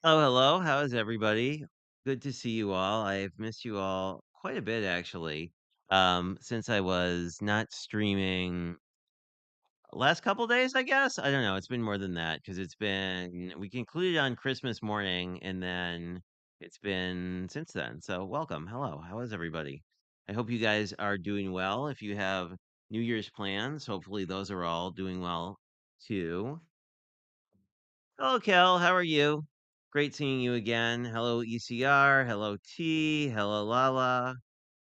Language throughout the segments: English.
Oh, hello. How is everybody? Good to see you all. I've missed you all quite a bit actually. Since I was not streaming last couple days, I guess. I don't know. It's been more than that because we concluded on Christmas morning and then it's been since then. So, welcome. Hello. How is everybody? I hope you guys are doing well. If you have New Year's plans, hopefully those are all doing well too. Hello, Kel. How are you? Great seeing you again. Hello, ECR. Hello, T. Hello, Lala.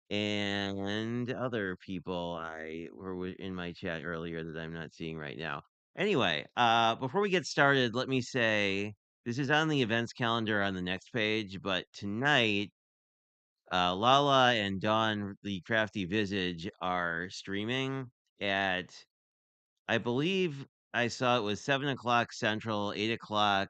And other people I were in my chat earlier that I'm not seeing right now. Anyway, before we get started, let me say this is on the events calendar on the next page, but tonight, Lala and Dawn, the Crafty Visage, are streaming at, I believe I saw it was 7 o'clock Central, 8 o'clock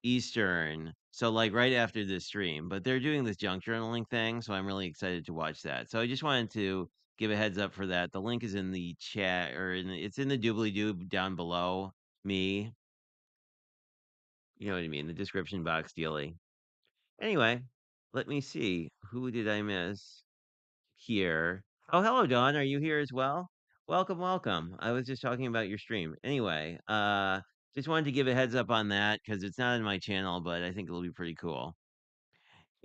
Eastern. So like right after this stream, but they're doing this junk journaling thing, so I'm really excited to watch that. So I just wanted to give a heads up for that. The link is in the chat or it's in the doobly doob down below me. You know what I mean? The description box dealing. Anyway, let me see. Who did I miss here? Oh, hello, Dawn. Are you here as well? Welcome, welcome. I was just talking about your stream. Anyway, just wanted to give a heads up on that because it's not in my channel, but I think it'll be pretty cool.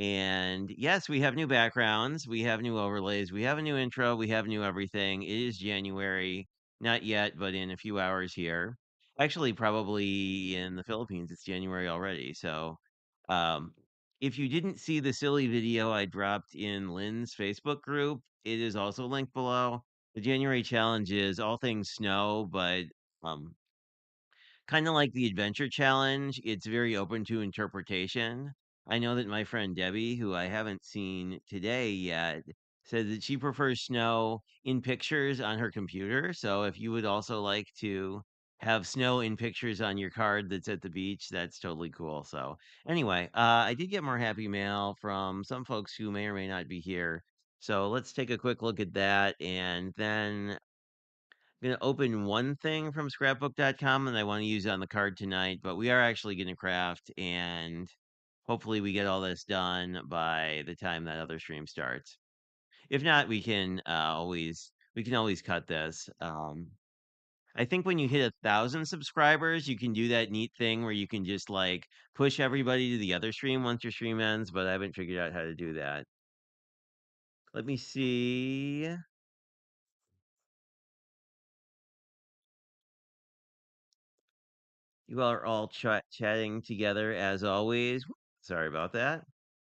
And yes, we have new backgrounds, we have new overlays, we have a new intro, we have new everything. It is January, not yet, but in a few hours here. Actually, probably in the Philippines, it's January already. So, um, if you didn't see the silly video I dropped in Lynn's Facebook group, it is also linked below. The January challenge is all things snow, but um, kind of like the adventure challenge, it's very open to interpretation. I know that my friend Debbie, who I haven't seen today yet, said that she prefers snow in pictures on her computer. So if you would also like to have snow in pictures on your card that's at the beach, that's totally cool. So anyway, I did get more happy mail from some folks who may or may not be here. So let's take a quick look at that and then gonna open one thing from scrapbook.com and I want to use it on the card tonight, but we are actually gonna craft and hopefully we get all this done by the time that other stream starts. If not, we can always cut this. I think when you hit 1,000 subscribers, you can do that neat thing where you can just like push everybody to the other stream once your stream ends, but I haven't figured out how to do that. Let me see. You are all chatting together as always. Sorry about that.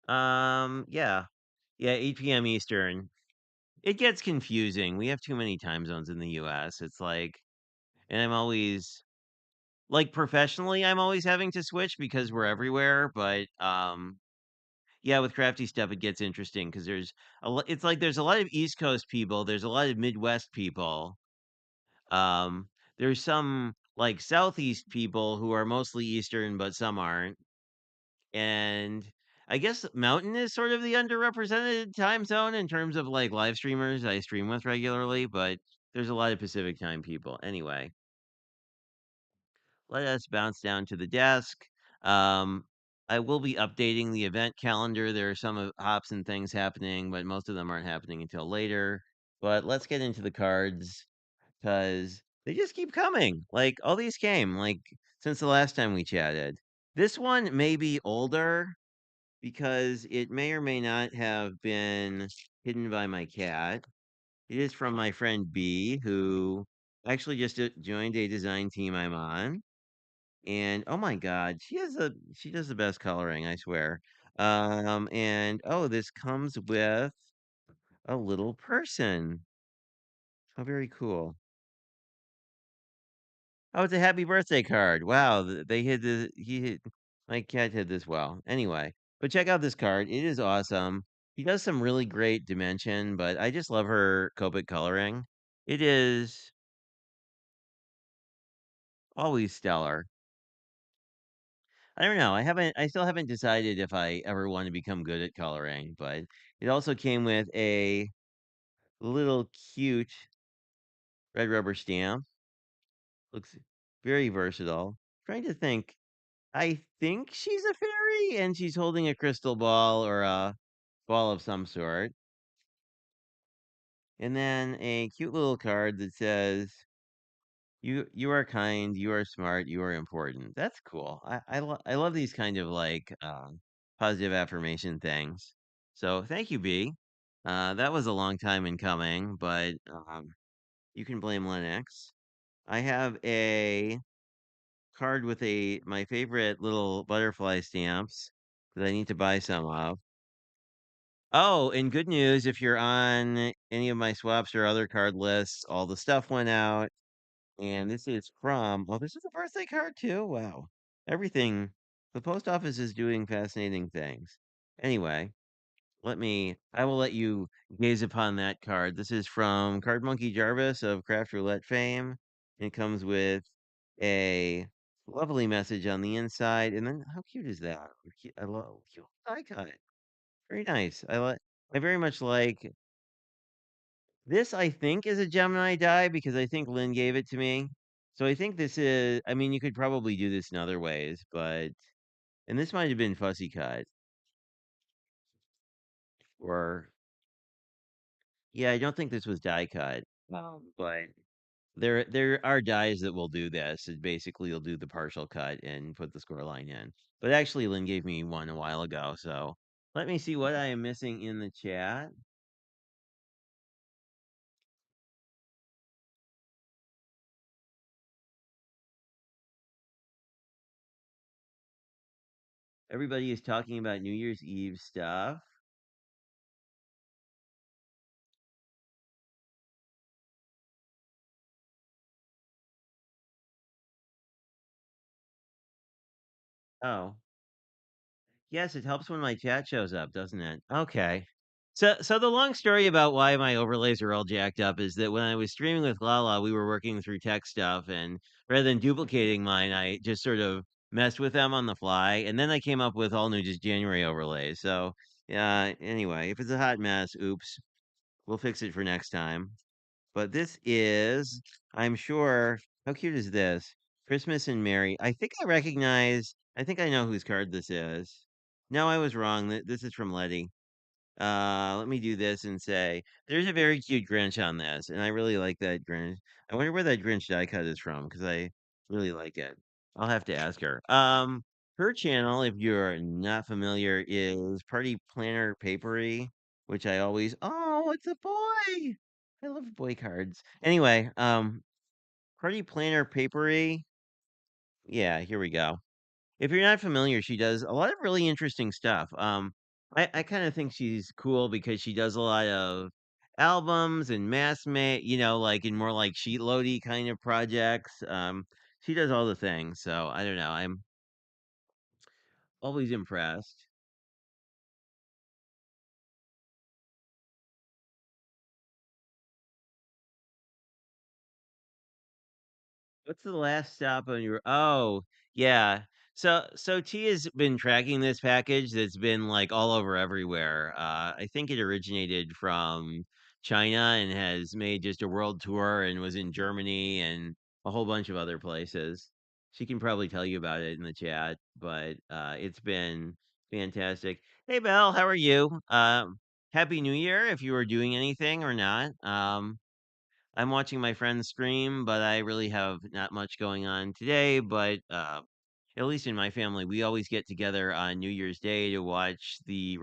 Yeah. Yeah, 8 p.m. Eastern. It gets confusing. We have too many time zones in the US. It's like, and I'm always like professionally, I'm always having to switch because we're everywhere. But yeah, with crafty stuff, it gets interesting because it's like there's a lot of East Coast people, there's a lot of Midwest people. Um, there's some like Southeast people who are mostly Eastern, but some aren't. And I guess Mountain is sort of the underrepresented time zone in terms of like live streamers I stream with regularly, but there's a lot of Pacific time people. Anyway, let us bounce down to the desk. Um, I will be updating the event calendar. There are some hops and things happening, but most of them aren't happening until later. But let's get into the cards because they just keep coming. Like all these came like since the last time we chatted. This one may be older because it may or may not have been hidden by my cat. It is from my friend B, who actually just joined a design team I'm on. And oh my god, she does the best coloring, I swear. And oh, this comes with a little person. How very cool. Oh, it's a happy birthday card. Wow, they hid my cat hid this well. Anyway, but check out this card. It is awesome. He does some really great dimension, but I just love her Copic coloring. It is always stellar. I don't know. I still haven't decided if I ever want to become good at coloring, but it also came with a little cute red rubber stamp. Looks very versatile. Trying to think. I think she's a fairy and she's holding a crystal ball or a ball of some sort. And then a cute little card that says, you are kind, you are smart, you are important. That's cool. I love these kind of like positive affirmation things. So thank you, B. That was a long time in coming, but you can blame Linux. I have a card with a my favorite little butterfly stamps that I need to buy some of. Oh, and good news, if you're on any of my swaps or other card lists, all the stuff went out. And this is from, oh, this is a birthday card too. Wow. Everything. The post office is doing fascinating things. Anyway, I will let you gaze upon that card. This is from Card Monkey Jarvis of Craft Roulette fame. It comes with a lovely message on the inside. And then how cute is that? I love cute die cut. Very nice. I very much like this. I think is a Gemini die because I think Lynn gave it to me. So I think this is I mean you could probably do this in other ways, but and this might have been fussy cut or yeah, I don't think this was die cut. But there are dies that will do this. It basically you'll do the partial cut and put the score line in. But actually Lynn gave me one a while ago, so let me see what I am missing in the chat. Everybody is talking about New Year's Eve stuff. Oh, yes, it helps when my chat shows up, doesn't it? Okay. So the long story about why my overlays are all jacked up is that when I was streaming with Lala, we were working through tech stuff, and rather than duplicating mine, I just sort of messed with them on the fly, and then I came up with all new just January overlays. So yeah, anyway, if it's a hot mess, oops, we'll fix it for next time. But this is, I'm sure, how cute is this? Christmas and Mary. I think I know whose card this is. No, I was wrong. This is from Letty. Let me do this and say there's a very cute Grinch on this, and I really like that Grinch. I wonder where that Grinch die cut is from because I really like it. I'll have to ask her. Her channel, if you're not familiar, is Party Planner Papery, which I always. Oh, it's a boy. I love boy cards. Anyway, Party Planner Papery. Yeah, here we go. If you're not familiar, she does a lot of really interesting stuff. I kind of think she's cool because she does a lot of albums and mass made, like in more like sheet loady kind of projects. She does all the things, so I don't know. I'm always impressed. What's the last stop on your Oh, yeah. So T has been tracking this package that's been like all over everywhere. I think it originated from China and has made just a world tour and was in Germany and a whole bunch of other places. She can probably tell you about it in the chat, but it's been fantastic. Hey Belle, how are you? Happy New Year if you were doing anything or not. I'm watching my friends stream, but I really have not much going on today. But at least in my family, we always get together on New Year's Day to watch the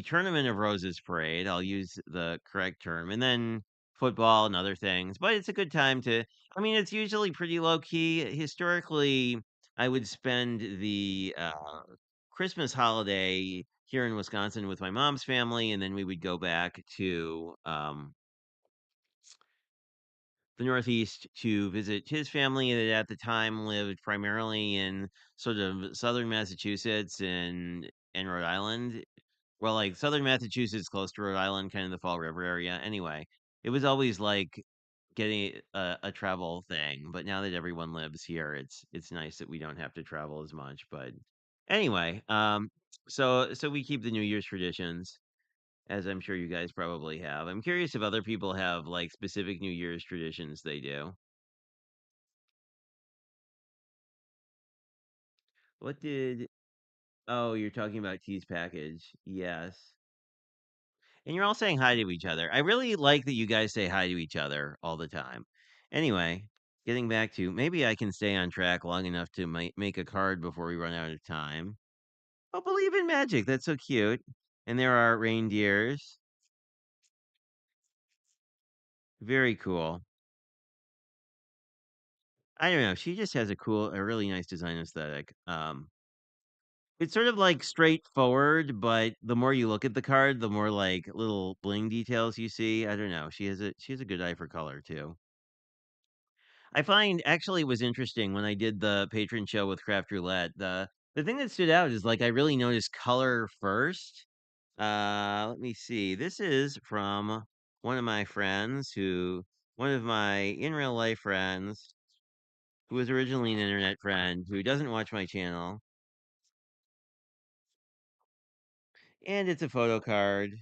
Tournament of Roses parade. I'll use the correct term, and then football and other things. But it's a good time to. I mean, it's usually pretty low key. Historically, I would spend the Christmas holiday here in Wisconsin with my mom's family, and then we would go back to the Northeast to visit his family that at the time lived primarily in sort of southern Massachusetts and Rhode Island. Well, like southern Massachusetts, close to Rhode Island, kind of the Fall River area. Anyway, it was always like getting a travel thing. But now that everyone lives here, it's nice that we don't have to travel as much. But anyway, so we keep the New Year's traditions as I'm sure you guys probably have. I'm curious if other people have like specific New Year's traditions they do. What did Oh, you're talking about T's package. Yes. And you're all saying hi to each other. I really like that you guys say hi to each other all the time. Anyway, getting back to maybe I can stay on track long enough to make a card before we run out of time. Oh, believe in magic. That's so cute. And there are reindeers. Very cool. I don't know. She just has a really nice design aesthetic. It's sort of like straightforward, but the more you look at the card, the more like little bling details you see. I don't know. She has a good eye for color too. I find actually it was interesting when I did the patron show with Craft Roulette. The thing that stood out is like I really noticed color first. Let me see. This is from one of my friends one of my in real life friends who was originally an internet friend who doesn't watch my channel. And it's a photo card.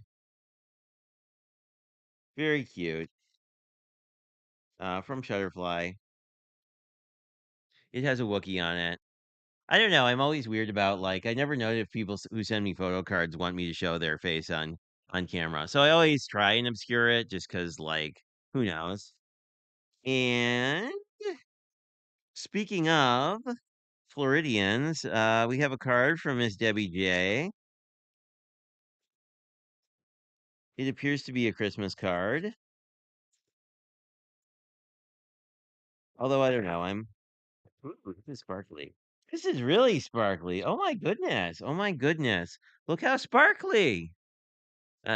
Very cute. From Shutterfly. It has a Wookiee on it. I don't know. I'm always weird about like I never know if people who send me photo cards want me to show their face on camera. So I always try and obscure it just because like who knows. And speaking of Floridians, we have a card from Miss Debbie J. It appears to be a Christmas card, although I don't know. Ooh, this is sparkly. This is really sparkly. Oh my goodness. Oh my goodness. Look how sparkly.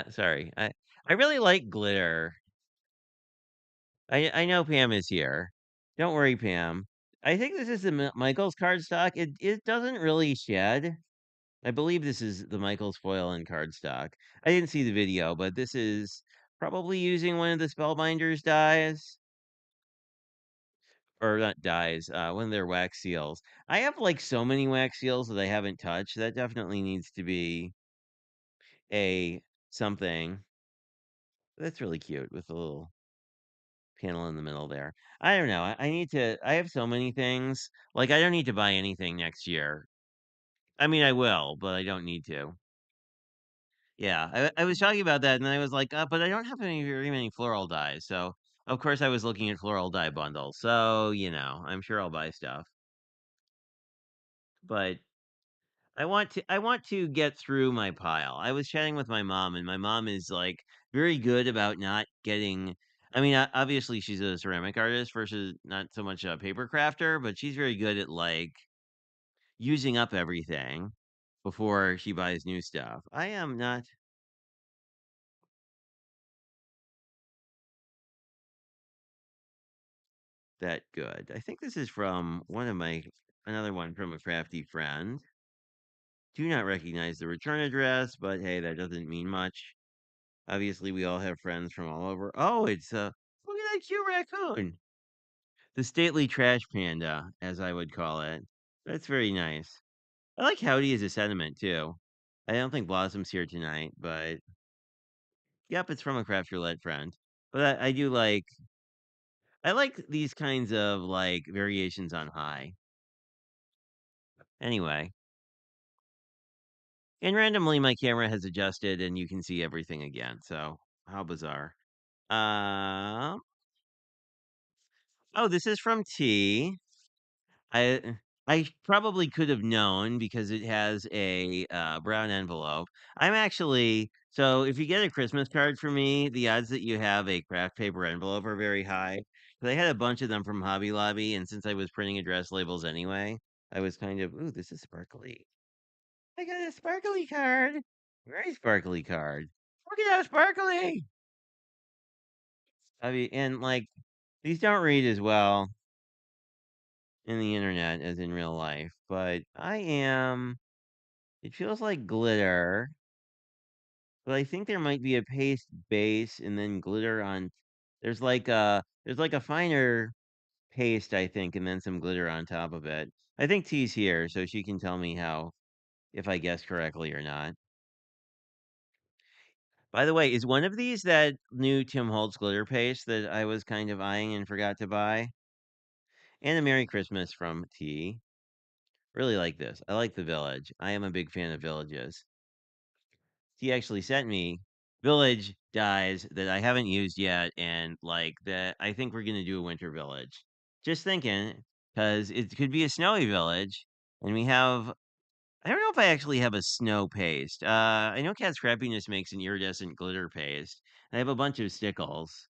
Sorry. I really like glitter. I know Pam is here. Don't worry, Pam. I think this is the Michaels cardstock. It doesn't really shed. I believe this is the Michaels foil and cardstock. I didn't see the video, but this is probably using one of the Spellbinders dies. Or not dies, one of their wax seals. I have like so many wax seals that I haven't touched. That definitely needs to be a something. That's really cute with a little panel in the middle there. I don't know. I need to. I have so many things. Like I don't need to buy anything next year. I mean, I will, but I don't need to. Yeah, I was talking about that, and then I was like, but I don't have very many floral dyes. So of course I was looking at floral dye bundles. So I'm sure I'll buy stuff. But I want to get through my pile. I was chatting with my mom, and my mom is like very good about not getting. I mean, obviously she's a ceramic artist versus not so much a paper crafter, but she's very good at like using up everything before she buys new stuff. I am not. that good. I think this is from another one from a crafty friend. Do not recognize the return address, but hey, that doesn't mean much. Obviously, we all have friends from all over. Oh, look at that cute raccoon. The stately trash panda, as I would call it. That's very nice. I like Howdy as a sentiment too. I don't think Blossom's here tonight, but yep, it's from a craft roulette friend. But I like these kinds of like variations on high. Anyway, and randomly my camera has adjusted and you can see everything again. So how bizarre. Um, oh, this is from T. I I probably could have known because it has a brown envelope. I'm actually so if you get a Christmas card for me, the odds that you have a craft paper envelope are very high. But I had a bunch of them from Hobby Lobby, and since I was printing address labels anyway, I was kind of, ooh, this is sparkly. I got a sparkly card. Very sparkly card. Look at how sparkly. I mean, and like these don't read as well in the internet as in real life, but it feels like glitter, but I think there might be a paste base and then glitter on there's like a finer paste, I think, and then some glitter on top of it. I think T's here, so she can tell me how if I guessed correctly or not. By the way, is one of these that new Tim Holtz glitter paste that I was kind of eyeing and forgot to buy? And a Merry Christmas from T. Really like this. I like the village. I am a big fan of villages. He actually sent me village dyes that I haven't used yet, and like that I think we're gonna do a winter village. Just thinking, because it could be a snowy village, and we have. I don't know if I actually have a snow paste. I know Cat Scrappiness makes an iridescent glitter paste. I have a bunch of stickles.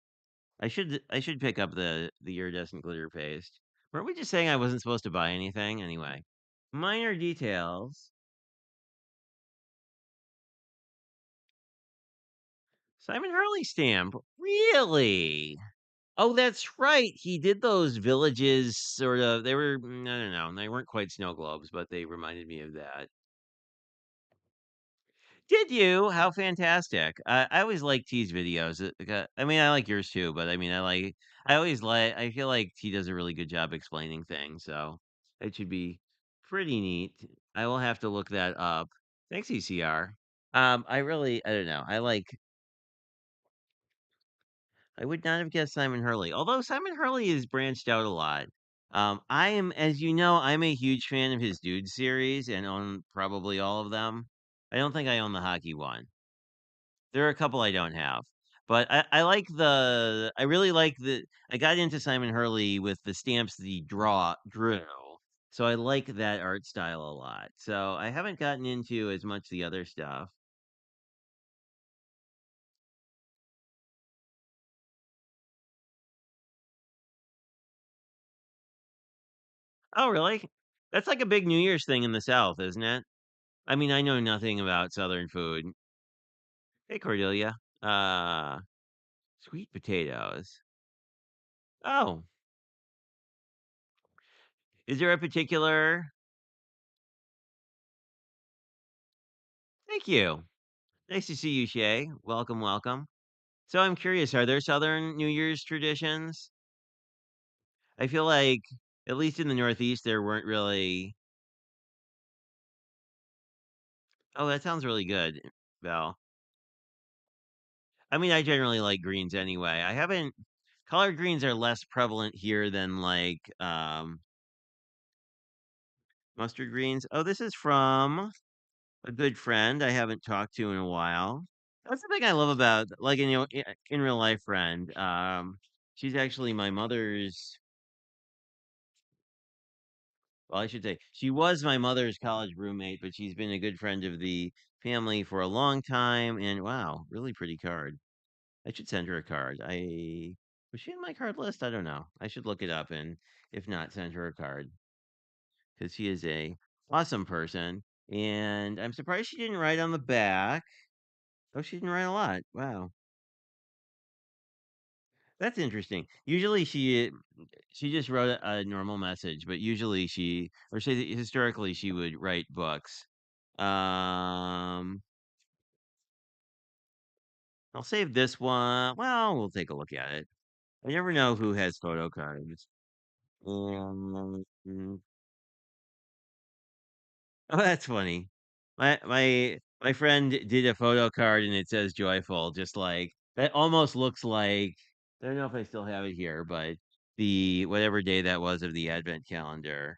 I should pick up the iridescent glitter paste. Weren't we just saying I wasn't supposed to buy anything anyway? Minor details. Simon Hurley stamp. Really? Oh, that's right. He did those villages sort of they were I don't know, they weren't quite snow globes, but they reminded me of that. Did you? How fantastic. I always like T's videos. I mean, I like yours too, but I mean, I feel like T does a really good job explaining things, so it should be pretty neat. I will have to look that up. Thanks, ECR. I don't know. I would not have guessed Simon Hurley, although Simon Hurley is branched out a lot. I am, as you know, I'm a huge fan of his Dude series and own probably all of them. I don't think I own the hockey one. There are a couple I don't have, but I really like I got into Simon Hurley with the stamps that he drew. So I like that art style a lot. So I haven't gotten into as much the other stuff. Oh, really? That's like a big New Year's thing in the South, isn't it? I mean, I know nothing about Southern food. Hey, Cordelia. Uh, Sweet potatoes. Oh, is there a particular? Thank you. Nice to see you, Shay. Welcome, welcome. So I'm curious, are there Southern New Year's traditions? I feel like, at least in the Northeast, there weren't really. Oh, that sounds really good, Val. I mean, I generally like greens anyway. I haven't. Collard greens are less prevalent here than like mustard greens. Oh, this is from a good friend I haven't talked to in a while. That's the thing I love about like in real life friend. She's actually my mother's. Well, I should say she was my mother's college roommate, but she's been a good friend of the family for a long time. And wow, really pretty card. I should send her a card. I was she in my card list? I don't know. I should look it up and if not, send her a card because she is a awesome person. And I'm surprised she didn't write on the back. Oh, she didn't write a lot. Wow. That's interesting. Usually she just wrote a normal message, but usually historically she would write books. Um, I'll save this one. Well, we'll take a look at it. I never know who has photo cards. Um, oh, that's funny. My friend did a photo card and it says joyful, just like that almost looks like I don't know if I still have it here, but the whatever day that was of the advent calendar.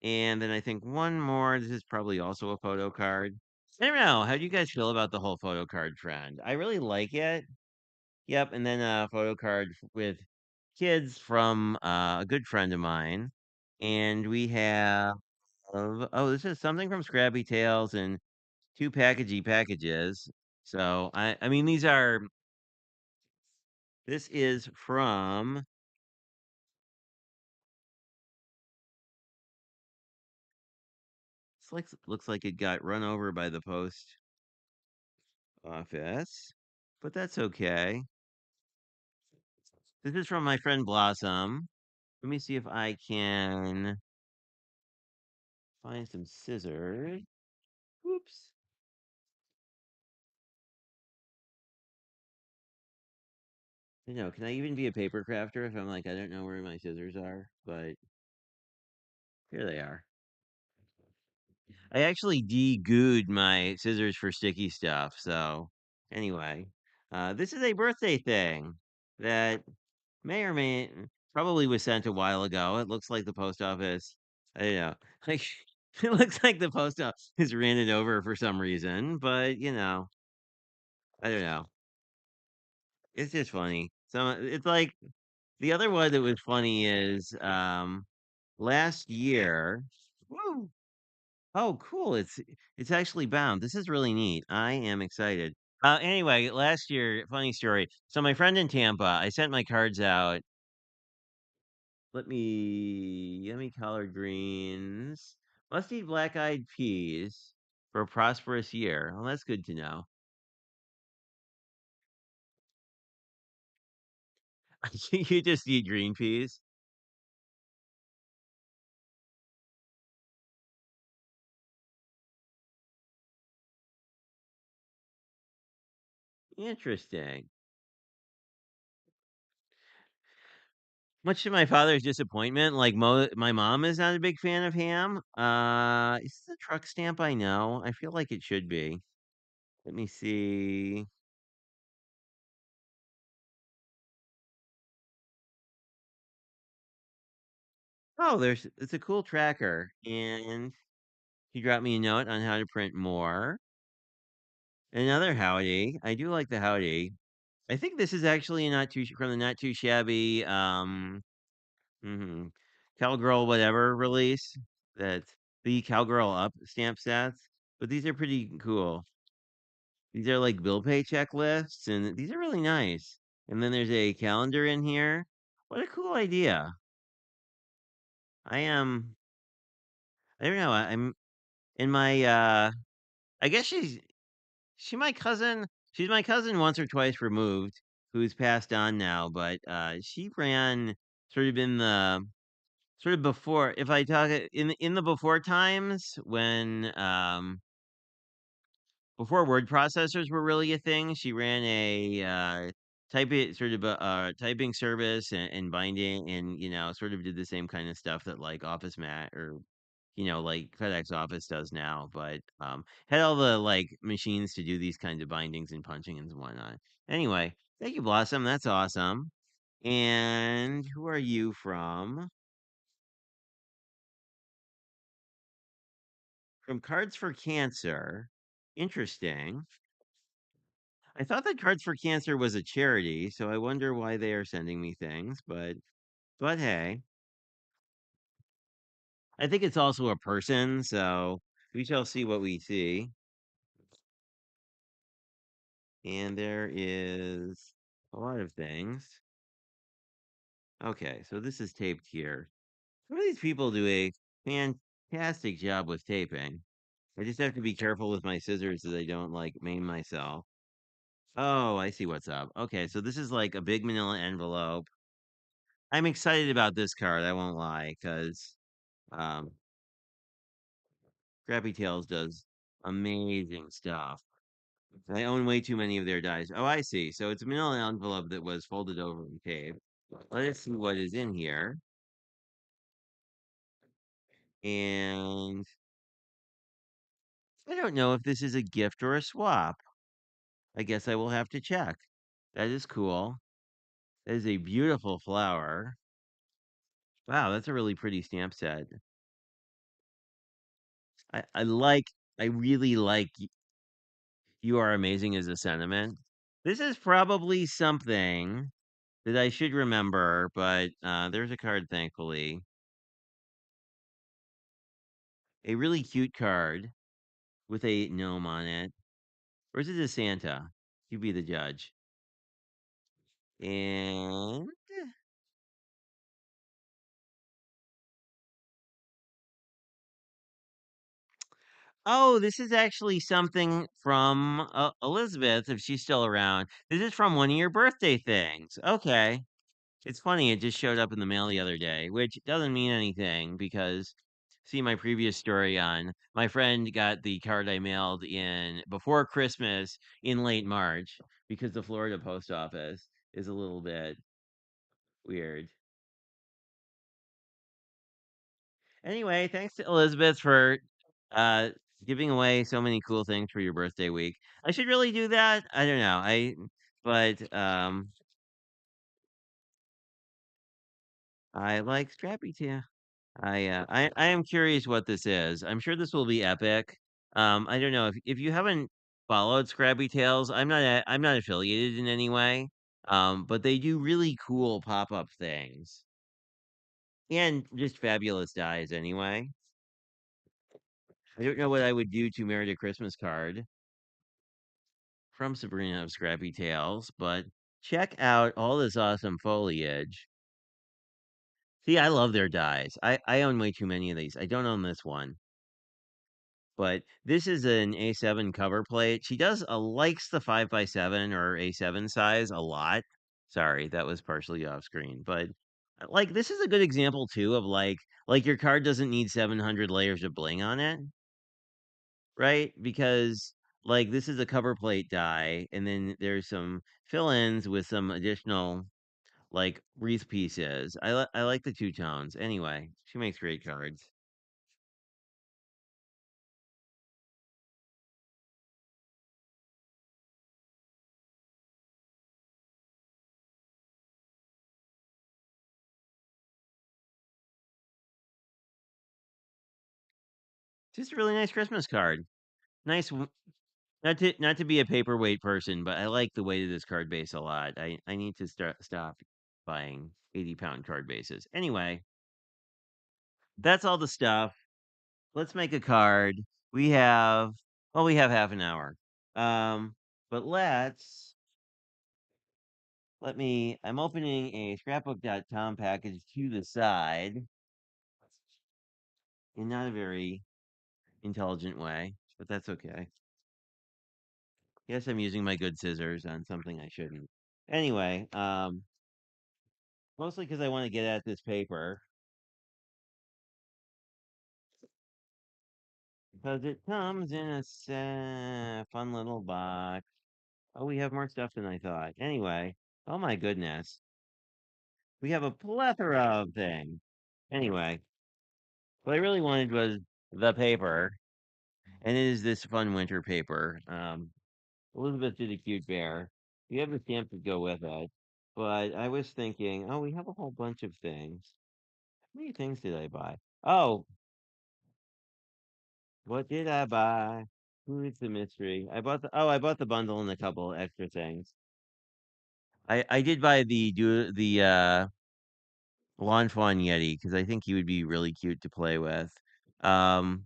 And then I think one more. This is probably also a photo card. I don't know. How do you guys feel about the whole photo card trend? I really like it. Yep. And then a photo card with kids from a good friend of mine. And we have, oh, this is something from Scrappy Tales and two packagey packages. So I mean, this is from, it's like, looks like it got run over by the post office, but that's okay. This is from my friend Blossom. Let me see if I can find some scissors. Oops. You know, can I even be a paper crafter if I'm like, I don't know where my scissors are? But here they are. I actually de-gooed my scissors for sticky stuff. So anyway, this is a birthday thing that may or may probably was sent a while ago. It looks like the post office. I don't know. Like it looks like the post office ran it over for some reason, but I don't know. It's just funny. So it's like the other one that was funny is last year. Woo! Oh, cool. It's actually bound. This is really neat. I am excited. Anyway, last year, funny story. So my friend in Tampa, I sent my cards out. Yummy collard greens. Must eat black-eyed peas for a prosperous year. Well, that's good to know. You just eat green peas. Interesting. Much to my father's disappointment, like my mom is not a big fan of ham. Is this a truck stamp? I know. I feel like it should be. Let me see. Oh, it's a cool tracker, and he dropped me a note on how to print more. Another howdy. I do like the howdy. I think this is actually from the not too shabby mhm, Cowgirl whatever release. That's the Cowgirl Up stamp sets. But these are pretty cool. These are like bill pay checklists, and these are really nice. And then there's a calendar in here. What a cool idea. I am, I don't know, I'm in my, I guess she my cousin, she's my cousin once or twice removed, who's passed on now, but, she ran sort of in the, sort of before, if I talk in the before times when, before word processors were really a thing, she ran a typing service and binding, and sort of did the same kind of stuff that like Office Mat or like FedEx Office does now, but had all the like machines to do these kinds of bindings and punching and whatnot. Anyway, thank you, Blossom. That's awesome. And who are you from? From Cards for Cancer. Interesting. I thought that Cards for Cancer was a charity, so I wonder why they are sending me things, but hey, I think it's also a person, so we shall see what we see. And there is a lot of things. Okay, so this is taped here. Some of these people do a fantastic job with taping. I just have to be careful with my scissors so they don't like maim myself. Oh, I see what's up. Okay, so this is like a big manila envelope. I'm excited about this card, I won't lie, because um, Scrappy Tales does amazing stuff. I own way too many of their dies. Oh, I see. So it's a manila envelope that was folded over and taped. Let us see what is in here. And I don't know if this is a gift or a swap. I guess I will have to check. That is cool. That is a beautiful flower. Wow, that's a really pretty stamp set. I like, I really like You Are Amazing as a sentiment. This is probably something that I should remember, but there's a card, thankfully. A really cute card with a gnome on it. Or is it a Santa? You be the judge. And oh, this is actually something from Elizabeth, if she's still around. This is from one of your birthday things. Okay. It's funny, it just showed up in the mail the other day, which doesn't mean anything because see my previous story on my friend got the card I mailed in before Christmas in late March because the Florida post office is a little bit weird. Anyway, thanks to Elizabeth for uh giving away so many cool things for your birthday week. I should really do that. I don't know. But I like Scrappy too. I am curious what this is. I'm sure this will be epic. I don't know if you haven't followed Scrappy Tales. I'm not affiliated in any way. But they do really cool pop up things and just fabulous dies anyway. I don't know what I would do to merit a Christmas card from Sabrina of Scrappy Tales, but check out all this awesome foliage. See, I love their dies. I own way too many of these. I don't own this one. But this is an A7 cover plate. She does likes the 5x7 or A7 size a lot. Sorry, that was partially off screen, but like this is a good example too of like your card doesn't need 700 layers of bling on it, right? Because like this is a cover plate die, and then there's some fill-ins with some additional like wreath pieces. I like the two tones. Anyway, she makes great cards. Just a really nice Christmas card. Nice. Not to be a paperweight person, but I like the weight of this card base a lot. I need to stop buying 80-pound card bases. Anyway, that's all the stuff. Let's make a card. We have we have half an hour. But let me I'm opening a scrapbook.com package to the side in not a very intelligent way, but that's okay. Yes, I'm using my good scissors on something I shouldn't. Anyway, mostly because I want to get at this paper because it comes in a fun little box. Oh, we have more stuff than I thought. Anyway, oh my goodness, we have a plethora of things. Anyway, what I really wanted was the paper, and it is this fun winter paper. Elizabeth did a cute bear. You have the stamp to go with it, but I was thinking, oh, we have a whole bunch of things. How many things did I buy? Oh, what did I buy? Who's the mystery? I bought the bundle and a couple extra things. I did buy the Lawn Fawn Yeti because I think he would be really cute to play with. Um,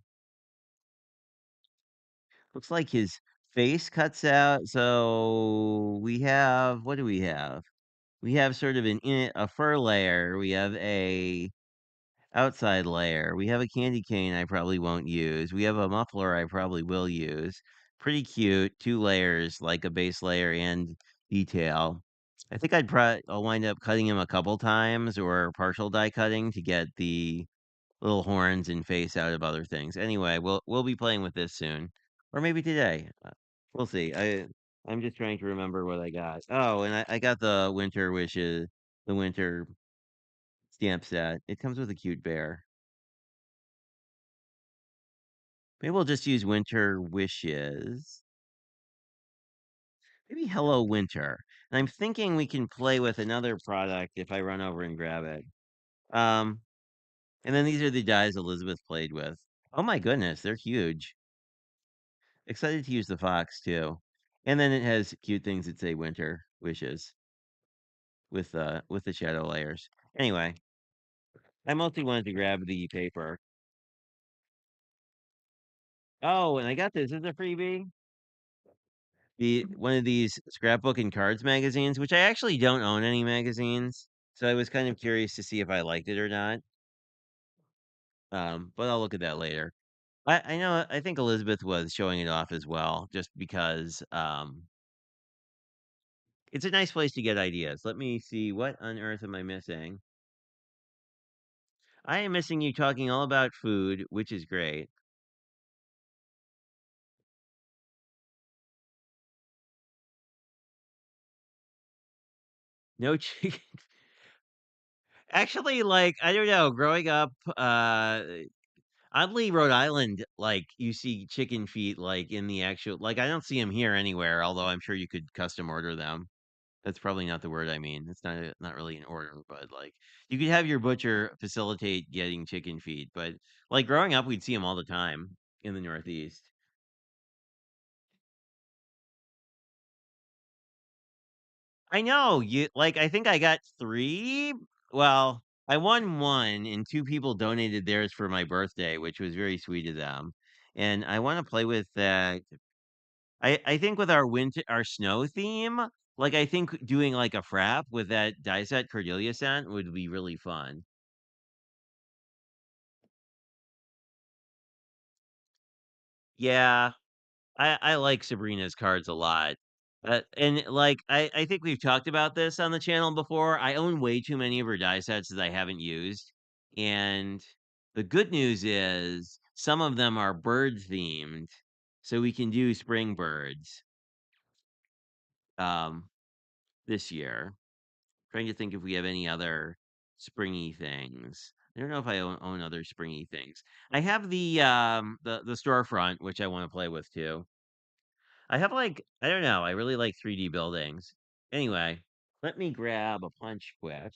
looks like his face cuts out, so we have what do we have? We have sort of a fur layer. We have a outside layer. We have a candy cane I probably won't use. We have a muffler I probably will use. Pretty cute, 2 layers, like a base layer and detail. I think I'll wind up cutting him a couple times or partial die cutting to get the little horns and face out of other things. Anyway, we'll be playing with this soon, or maybe today. We'll see. I'm just trying to remember what I got. Oh, and I got the winter wishes, the winter stamp set. It comes with a cute bear. Maybe we'll just use winter wishes. Maybe Hello Winter. And I'm thinking we can play with another product if I run over and grab it. Um, and then these are the dies Elizabeth played with. Oh my goodness, they're huge. Excited to use the fox too. And then it has cute things that say winter wishes with the shadow layers. Anyway, I mostly wanted to grab the paper. Oh, and I got this. This is a freebie. The one of these scrapbook and cards magazines, which I actually don't own any magazines. So I was kind of curious to see if I liked it or not. But I'll look at that later. I know I think Elizabeth was showing it off as well, just because it's a nice place to get ideas. Let me see, what on earth am I missing? I am missing you talking all about food, which is great. No chicken. Actually, like, I don't know, growing up, oddly, Rhode Island, like, you see chicken feet, like, in the actual, like, I don't see them here anywhere, although I'm sure you could custom order them. That's probably not the word I mean. It's not really an order, but like you could have your butcher facilitate getting chicken feet. But like growing up, we'd see them all the time in the Northeast. I know you like. I think I got three. Well, I won one, and two people donated theirs for my birthday, which was very sweet of them. And I want to play with that. I think with our snow theme, like I think doing like a frap with that die set Cordelia sent would be really fun. Yeah, I like Sabrina's cards a lot. And like I think we've talked about this on the channel before. I own way too many of her die sets that I haven't used. And the good news is some of them are bird themed. So we can do spring birds um this year. Trying to think if we have any other springy things. I don't know if I own other springy things. I have the storefront, which I want to play with too. I have like I don't know. I really like 3D buildings. Anyway, let me grab a punch quick.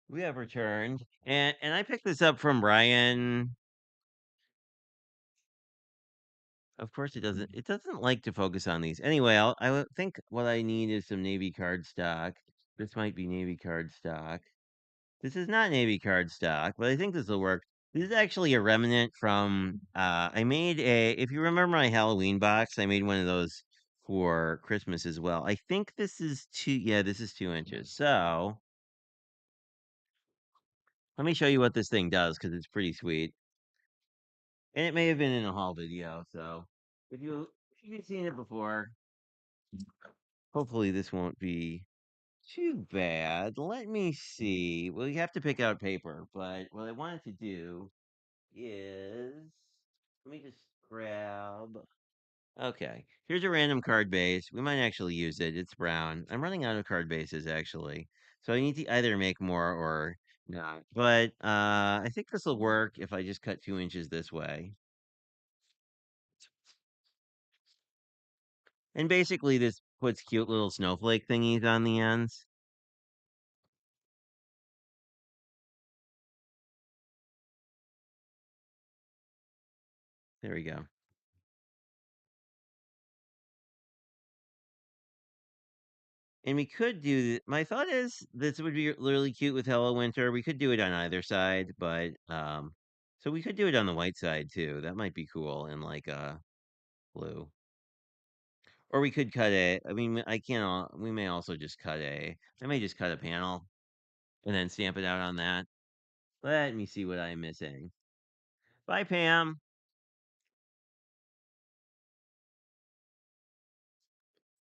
We have returned, and I picked this up from Brian. Of course, it doesn't like to focus on these. Anyway, I would think what I need is some Navy card stock. This might be Navy card stock. This is not Navy card stock, but I think this will work. This is actually a remnant from I made a if you remember my Halloween box, I made one of those for Christmas as well. I think this is this is 2 inches. So let me show you what this thing does because it's pretty sweet. And it may have been in a haul video, so if you've seen it before, hopefully this won't be too bad. Let me see. Well, you have to pick out paper, but what I wanted to do is let me just grab. Okay, here's a random card base. We might actually use it. It's brown. I'm running out of card bases actually, so I need to either make more or not. But I think this will work if I just cut 2 inches this way. And basically, this puts cute little snowflake thingies on the ends. There we go. And we could do my thought is this would be really cute with Hello Winter. We could do it on either side, but so we could do it on the white side too. That might be cool in like blue. Or we could cut a I mean I can't we may also just cut a I may just cut a panel and then stamp it out on that. Let me see what I'm missing. Bye, Pam.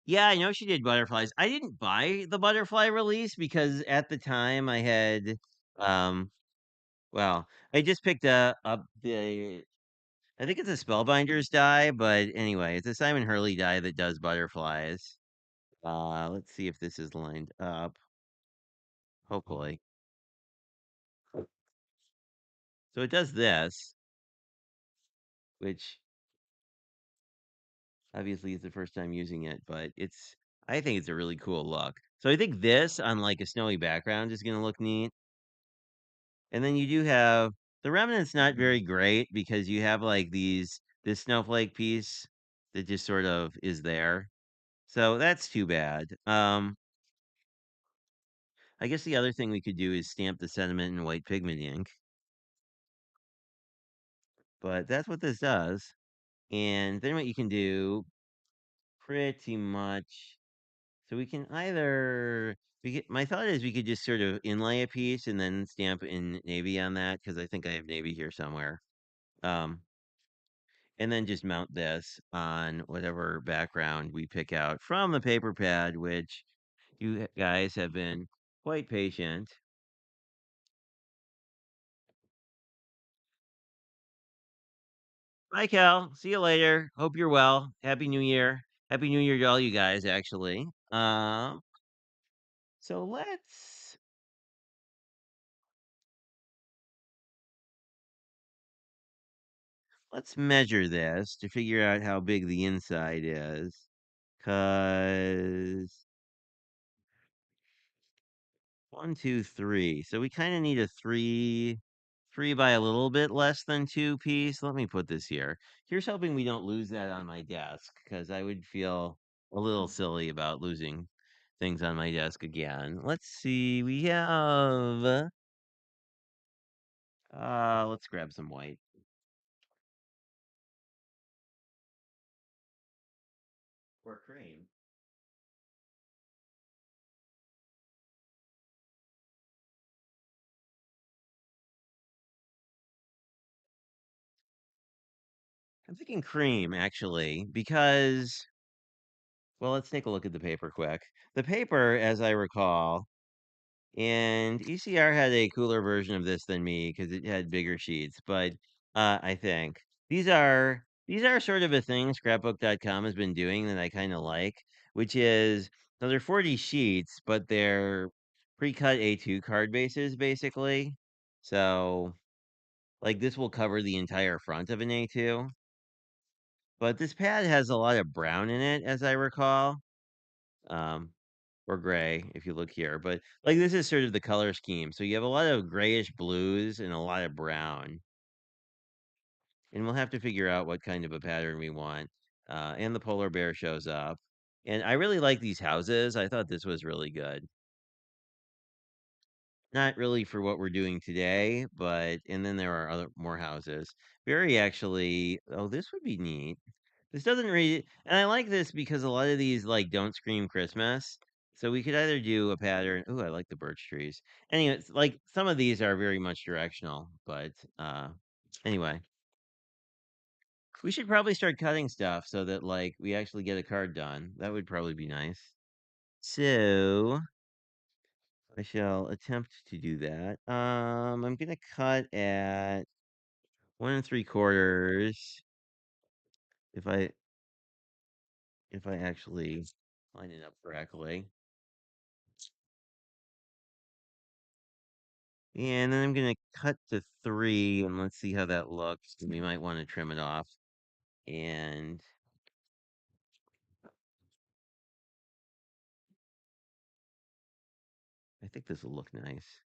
Yeah, I know she did butterflies. I didn't buy the butterfly release because at the time I had um well, I just picked up the I think it's a Spellbinders die, but anyway, it's a Simon Hurley die that does butterflies. Let's see if this is lined up. Hopefully. So it does this, which obviously is the first time using it, but I think it's a really cool look. So I think this on like a snowy background is going to look neat. And then you do have the remnant's not very great because you have like this snowflake piece that just sort of is there. So that's too bad. I guess the other thing we could do is stamp the sentiment in white pigment ink, but that's what this does. And then what you can do pretty much so we can either my thought is we could just sort of inlay a piece and then stamp in navy on that because I think I have navy here somewhere. Um, and then just mount this on whatever background we pick out from the paper pad, which you guys have been quite patient. Bye, Cal. See you later. Hope you're well. Happy New Year. Happy New Year to all you guys, actually. So let's measure this to figure out how big the inside is. Cause 1, 2, 3. So we kind of need a three by a little bit less than two piece. Let me put this here. Here's hoping we don't lose that on my desk because I would feel a little silly about losing things on my desk again. Let's see. We have let's grab some white. Or cream. I'm thinking cream actually because well, let's take a look at the paper quick. The paper, as I recall, and ECR had a cooler version of this than me because it had bigger sheets, but I think these are sort of a thing scrapbook.com has been doing that I kind of like, which is now they're 40 sheets, but they're pre-cut A2 card bases basically. So like this will cover the entire front of an A2, but this pad has a lot of brown in it, as I recall. Um, or gray if you look here. But like this is sort of the color scheme. So you have a lot of grayish blues and a lot of brown. And we'll have to figure out what kind of a pattern we want. And the polar bear shows up. And I really like these houses. I thought this was really good. Not really for what we're doing today, but and then there are other more houses. Very actually, oh, this would be neat. This doesn't read, and I like this because a lot of these like don't scream Christmas. So we could either do a pattern. Ooh, I like the birch trees. Anyway, it's like some of these are very much directional, but anyway, we should probably start cutting stuff so that like we actually get a card done. That would probably be nice. So I shall attempt to do that. I'm gonna cut at 1 3/4 if I actually line it up correctly. And then I'm gonna cut to 3 and let's see how that looks. We might want to trim it off. And think this will look nice.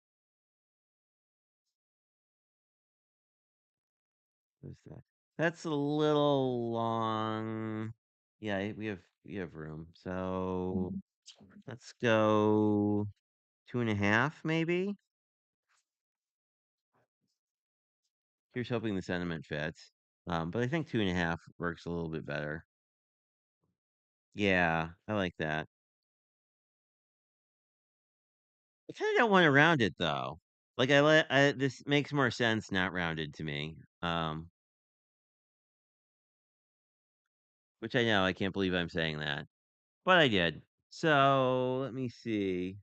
What's that? That's a little long. Yeah, we have room. So let's go 2.5, maybe. Here's hoping the sentiment fits. But I think 2.5 works a little bit better. Yeah, I like that. I kind of don't want to round it though. Like this makes more sense not rounded to me. Which I know I can't believe I'm saying that, but I did. So let me see.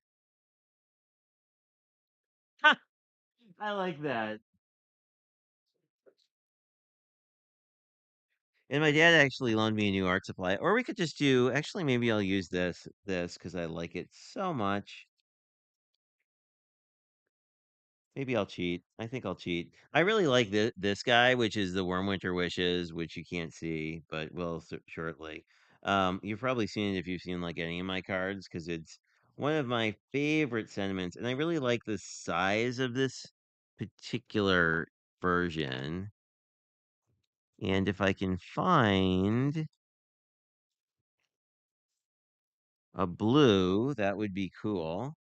I like that. And my dad actually loaned me a new art supply. Or we could just do, actually, maybe I'll use this because I like it so much. Maybe I'll cheat. I think I'll cheat. I really like this guy, which is the Warm Winter Wishes, which you can't see, but will shortly. You've probably seen it if you've seen like any of my cards, because it's one of my favorite sentiments, and I really like the size of this particular version. And if I can find a blue, that would be cool.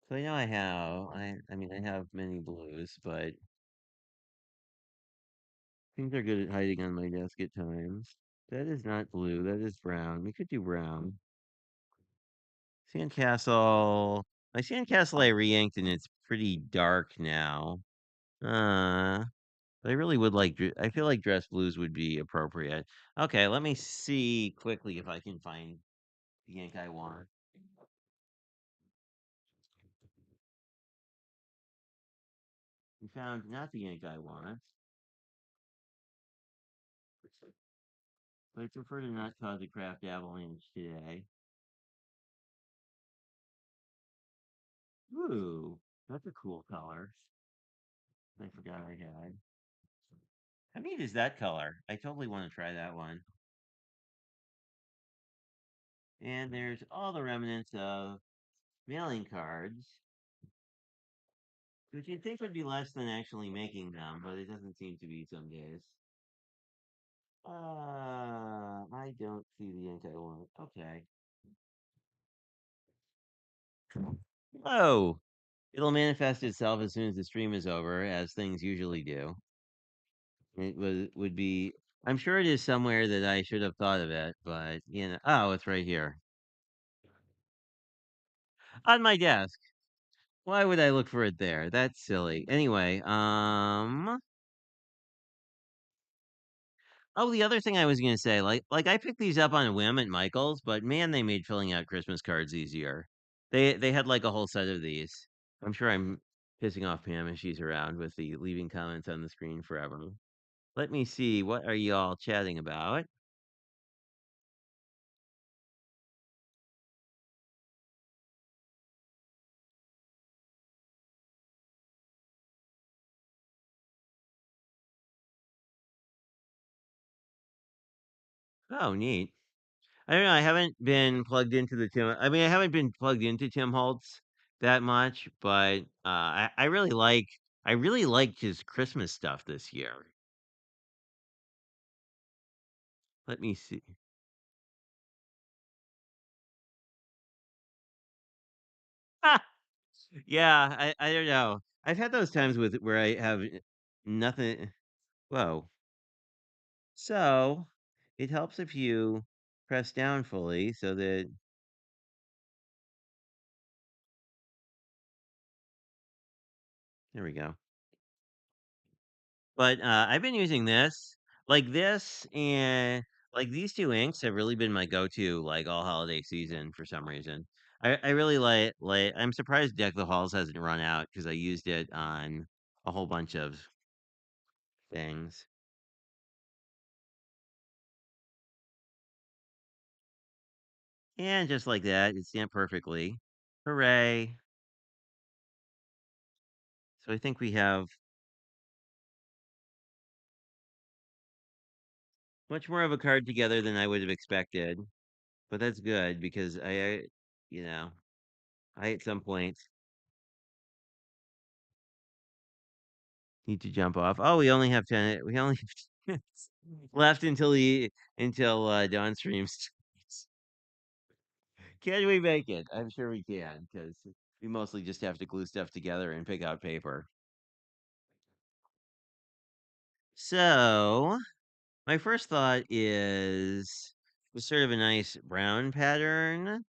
So I know I have many blues, but things are good at hiding on my desk at times. That is not blue, that is brown. We could do brown. Sandcastle. My sandcastle I re-inked and it's pretty dark now. Uh, but I really would like, I feel like dress blues would be appropriate. Okay, let me see quickly if I can find the ink I want. We found not the ink I want, but I prefer to not cause a craft avalanche today. Ooh, that's a cool color. I forgot I had. How neat is that color? I totally want to try that one. And there's all the remnants of mailing cards, which you'd think would be less than actually making them, but it doesn't seem to be some days. I don't see the ink I want. Okay. Oh, it'll manifest itself as soon as the stream is over, as things usually do. It would be. I'm sure it is somewhere that I should have thought of it, but oh, it's right here on my desk. Why would I look for it there? That's silly. Anyway, oh, the other thing I was gonna say, like I picked these up on a whim at Michael's, but man, they made filling out Christmas cards easier. They had like a whole set of these. I'm sure I'm pissing off Pam if she's around with the leaving comments on the screen forever. Let me see, what are y'all chatting about? Oh, neat. I don't know. I haven't been plugged into the Tim. I mean, I haven't been plugged into Tim Holtz that much, but I really liked his Christmas stuff this year. Let me see. Yeah, I don't know. I've had those times with where I have nothing. Whoa. So it helps if you press down fully so that there we go. But I've been using this, and like these two inks have really been my go-to like all holiday season for some reason. I really like. I'm surprised Deck the Halls hasn't run out because I used it on a whole bunch of things. And just like that, it stamped perfectly. Hooray. So I think we have much more of a card together than I would have expected. but that's good because you know, I at some point need to jump off. Oh, we only have 10. We only have 10 minutes left until Dawn streams. Can we make it? I'm sure we can because we mostly just have to glue stuff together and pick out paper. So, my first thought is was sort of a nice brown pattern.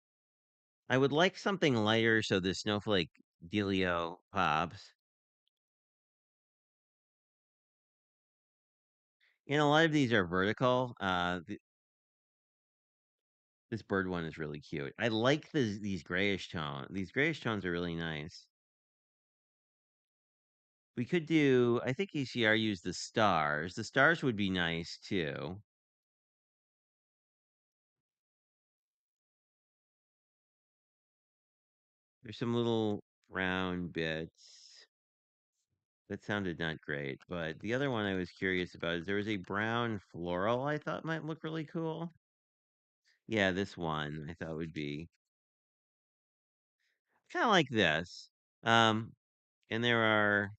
I would like something lighter so the snowflake dealio pops. And a lot of these are vertical. This bird one is really cute. I like these grayish tones. These grayish tones are really nice. We could do, I think ECR used the stars. The stars would be nice too. There's some little brown bits. That sounded not great, but the other one I was curious about is there was a brown floral I thought might look really cool. Yeah, this one I thought would be kind of like this. Um, and there are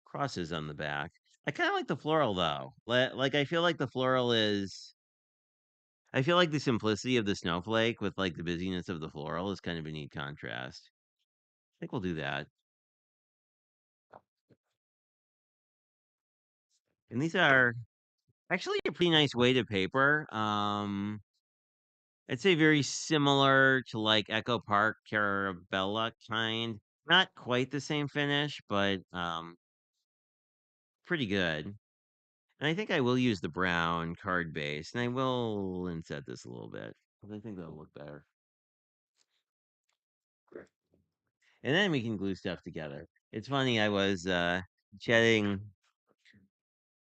crosses on the back. I kind of like the floral though. Like I feel like the floral is. I feel like the simplicity of the snowflake with like the busyness of the floral is kind of a neat contrast. I think we'll do that. And these are actually a pretty nice weight of paper. I'd say very similar to like Echo Park Carabella kind. Not quite the same finish, but pretty good. And I think I will use the brown card base, and I will inset this a little bit. 'Cause I think that'll look better. And then we can glue stuff together. It's funny, I was chatting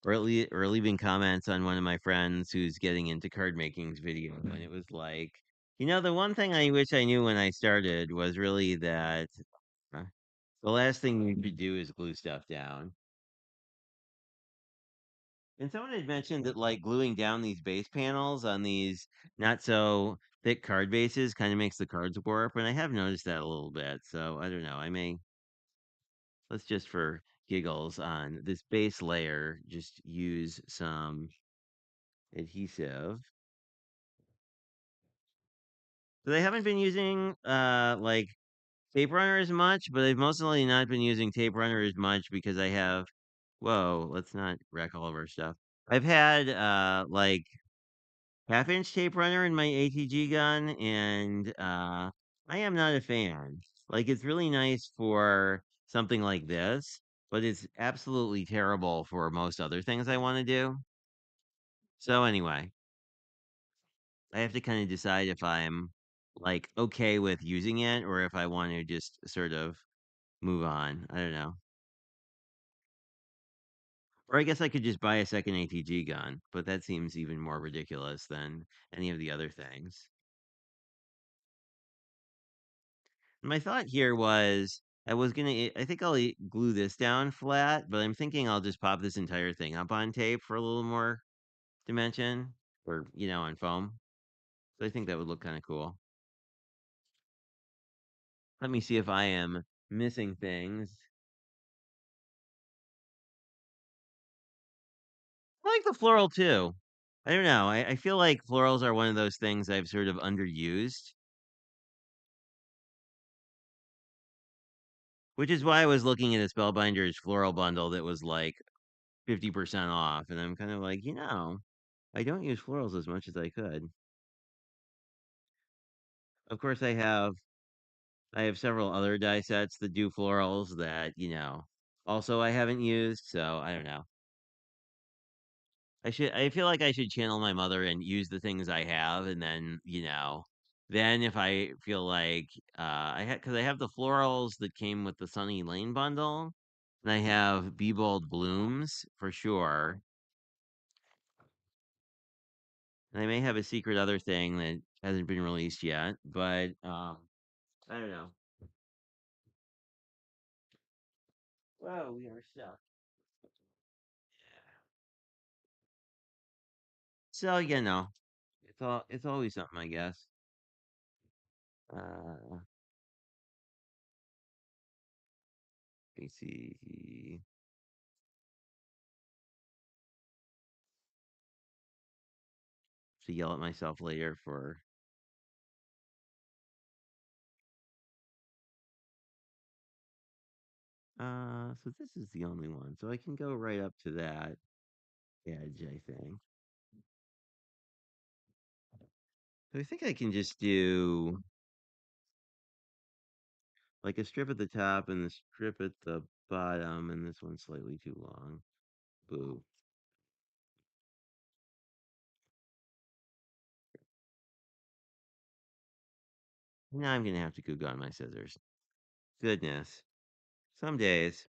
or leaving comments on one of my friends who's getting into card making's video, and it was like, the one thing I wish I knew when I started was really that uh, the last thing you should do is glue stuff down. And someone had mentioned that like gluing down these base panels on these not so thick card bases kind of makes the cards warp, and I have noticed that a little bit. So I don't know. I may let's just for giggles on this base layer just use some adhesive. So they haven't been using like tape runner as much, but I've mostly not been using tape runner as much because I have whoa, let's not wreck all of our stuff. I've had like half-inch tape runner in my ATG gun, and I am not a fan. Like it's really nice for something like this, but it's absolutely terrible for most other things I want to do. So anyway, I have to kind of decide if I'm like okay with using it or if I want to just sort of move on. I don't know. Or I guess I could just buy a second ATG gun, but that seems even more ridiculous than any of the other things. My thought here was I think I'll glue this down flat, but I'm thinking I'll just pop this entire thing up on tape for a little more dimension or, on foam. So I think that would look kind of cool. Let me see if I am missing things. I like the floral too. I don't know. I feel like florals are one of those things I've sort of underused, which is why I was looking at a Spellbinders floral bundle that was like 50% off. And I'm kind of like, I don't use florals as much as I could. Of course, I have several other die sets that do florals that, also I haven't used, so I don't know. I feel like I should channel my mother and use the things I have and then, then if I feel like cuz I have the florals that came with the Sunny Lane bundle and I have Be Bold Blooms for sure. And I may have a secret other thing that hasn't been released yet, but I don't know. Whoa, we are stuck. So, it's always something, I guess. Let me see. To yell at myself later for so this is the only one. So I can go right up to that edge, I think. So I think I can just do like a strip at the top and the strip at the bottom, and this one's slightly too long. Boo. Now I'm gonna have to Google on my scissors. Goodness. Some days.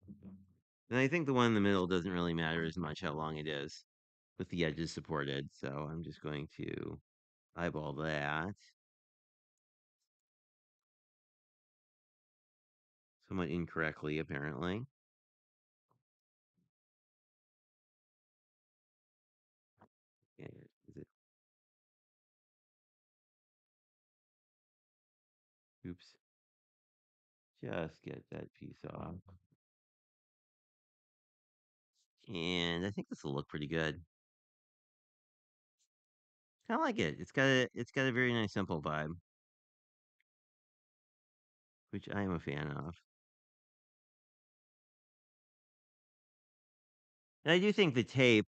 And I think the one in the middle doesn't really matter as much how long it is with the edges supported. So I'm just going to eyeball that somewhat incorrectly, apparently. Okay, is it? Oops. Just get that piece off. And I think this will look pretty good. I like it. It's got a very nice simple vibe, which I am a fan of. And I do think the tape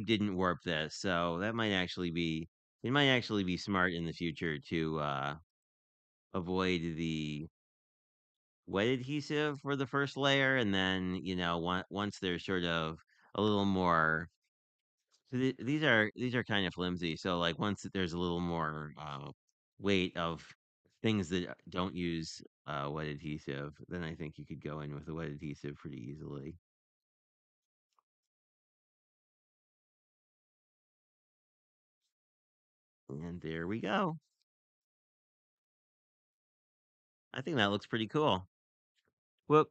didn't warp this, so that might actually be it might actually be smart in the future to avoid the wet adhesive for the first layer, and then once they're sort of a little more. So these are kind of flimsy. So like once there's a little more weight of things that don't use wet adhesive, then I think you could go in with the wet adhesive pretty easily. And there we go. I think that looks pretty cool. Whoop.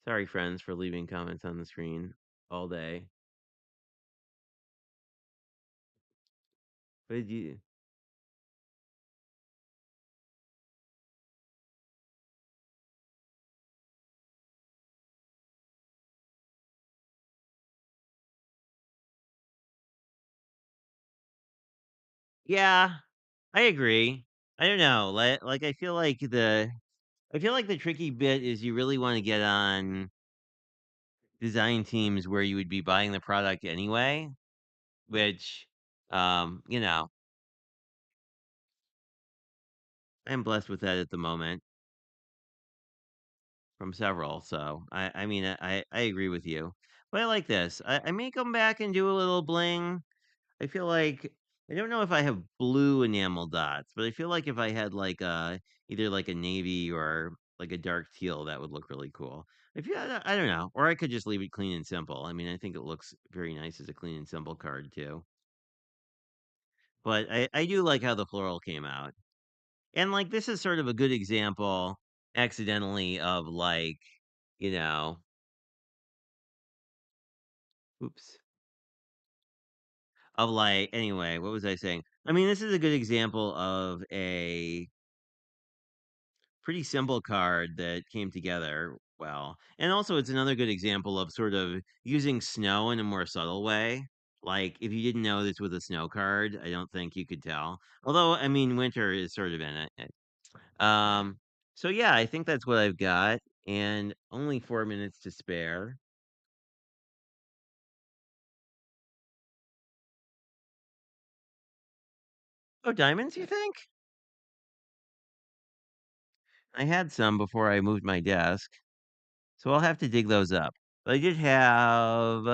Sorry, friends, for leaving comments on the screen all day. But you, yeah, I agree. I don't know. Like I feel like the tricky bit is you really want to get on design teams where you would be buying the product anyway, which you know, I'm blessed with that at the moment from several. So I mean I agree with you. But I like this. I may come back and do a little bling. I feel like I don't know if I have blue enamel dots, but I feel like if I had like either like a navy or like a dark teal, that would look really cool. If you, I don't know, or I could just leave it clean and simple. I mean, I think it looks very nice as a clean and simple card too. But I do like how the floral came out, and like this is sort of a good example, accidentally, of like you know, oops, of like anyway. What was I saying? I mean, this is a good example of a pretty simple card that came together well. And also, it's another good example of sort of using snow in a more subtle way. Like, if you didn't know this was a snow card, I don't think you could tell. Although, I mean, winter is sort of in it. Um, so yeah, I think that's what I've got, and only 4 minutes to spare. Oh, diamonds, you think? I had some before I moved my desk, so I'll have to dig those up. But I did have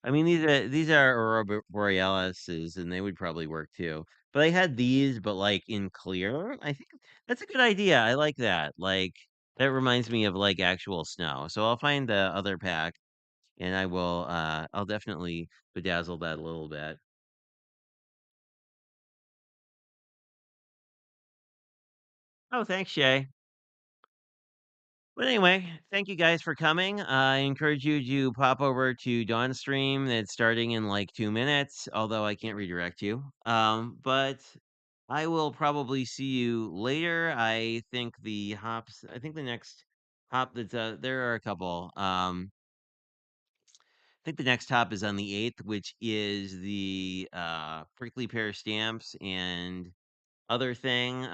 I mean, these are Aurora Borealises, and they would probably work too. But I had these, but like in clear. I think that's a good idea. I like that. Like that reminds me of like actual snow. So I'll find the other pack, and I'll definitely bedazzle that a little bit. Oh, thanks, Shay. But anyway, thank you guys for coming. I encourage you to pop over to Dawn's stream that's starting in like 2 minutes, although I can't redirect you. But I will probably see you later. I think the next hop there are a couple. I think the next hop is on the 8th, which is the prickly pear stamps and other thing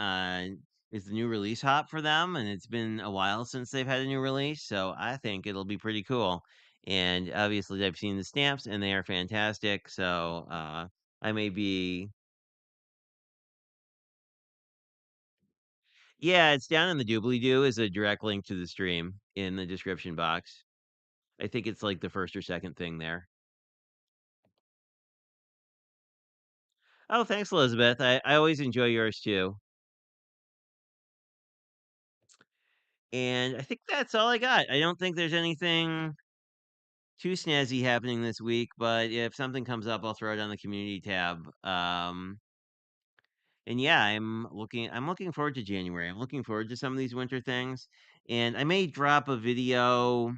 is the new release hop for them, and it's been a while since they've had a new release, so I think it'll be pretty cool. And obviously, I've seen the stamps, and they are fantastic. So I may be, yeah, it's down in the doobly doo is a direct link to the stream in the description box. I think it's like the first or second thing there. Oh, thanks, Elizabeth. I always enjoy yours too. And I think that's all I got. I don't think there's anything too snazzy happening this week, but if something comes up, I'll throw it on the community tab. And yeah, I'm looking forward to January. I'm looking forward to some of these winter things. And I may drop a video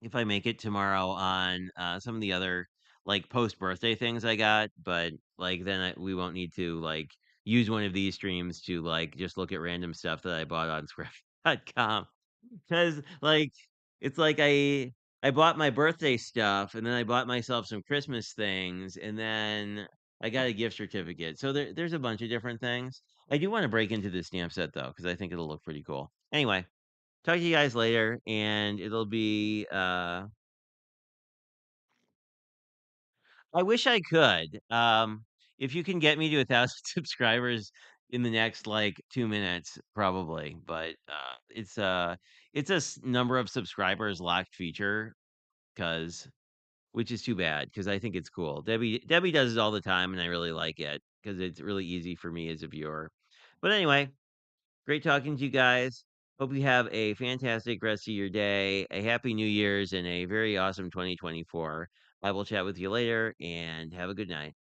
if I make it tomorrow on some of the other like post birthday things I got, but like then we won't need to like use one of these streams to like just look at random stuff that I bought on Script.com. 'Cause, like, it's like I bought my birthday stuff, and then I bought myself some Christmas things, and then I got a gift certificate. So there's a bunch of different things. I do wanna break into the stamp set, though, because I think it'll look pretty cool. Anyway, talk to you guys later, and it'll be, I wish I could. If you can get me to 1,000 subscribers in the next, like, 2 minutes, probably, but, it's a number of subscribers locked feature. 'Cause which is too bad, because I think it's cool. Debbie does it all the time, and I really like it because it's really easy for me as a viewer. But anyway, great talking to you guys. Hope you have a fantastic rest of your day, a happy New Year's, and a very awesome 2024. I will chat with you later, and have a good night.